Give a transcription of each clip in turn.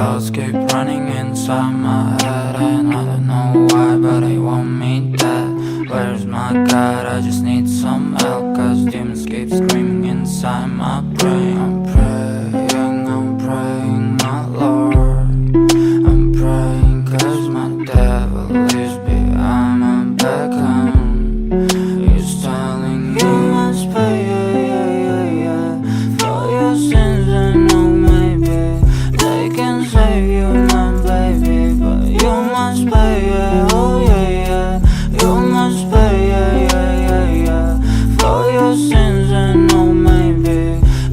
thoughts keep running inside my head, and I don't know why, but I want me dead. Where's my God? I just need some help, cause demons keep screaming inside my brain. I'm praying, my Lord. I'm praying cause my devil is behind my back home. He's telling you must pay, for your sins. And no, maybe they can save you, my baby, but you must pay, oh yeah. You must pay, for your sins. And no, maybe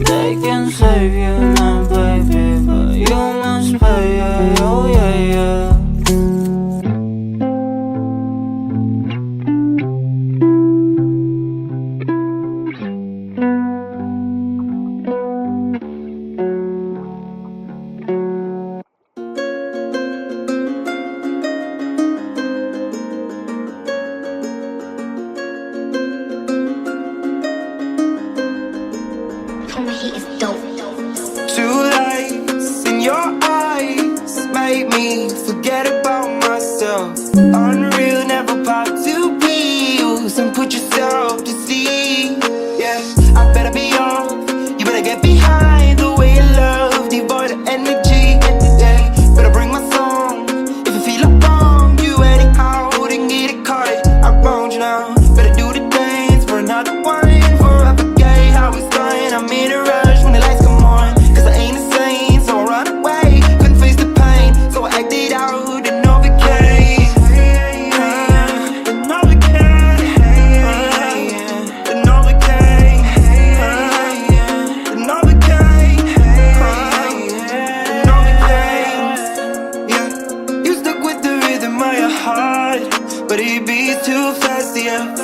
they can save you, my baby, but you must pay, oh yeah. Two lights in your eyes made me forget about myself. Unreal, never pop to pills and put yourself to sea. Yeah, I better be off. You better get behind the way you love, devoid of energy. Yeah, better bring my song. If you feel like wrong, you anyhow, then get it caught. I wronged you now. Better do the dance for another one. Forever gay, how it's done. I'm in a rush when the lights come on. Cause I ain't the same, so I run away. Couldn't face the pain, so I acted out and overcame. And overcame. And overcame. And overcame. And overcame. Yeah, you stuck with the rhythm of your heart, but it beats too fast, yeah.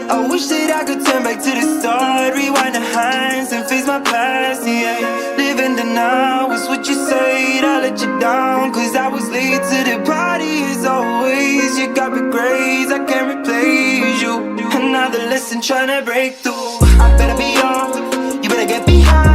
I wish that I could turn back to the start, rewind the hands and face my past, yeah. Living the now is what you said, I let you down, cause I was late to the party as always. You got me crazy, I can't replace you. Another lesson trying to break through. I better be off, you better get behind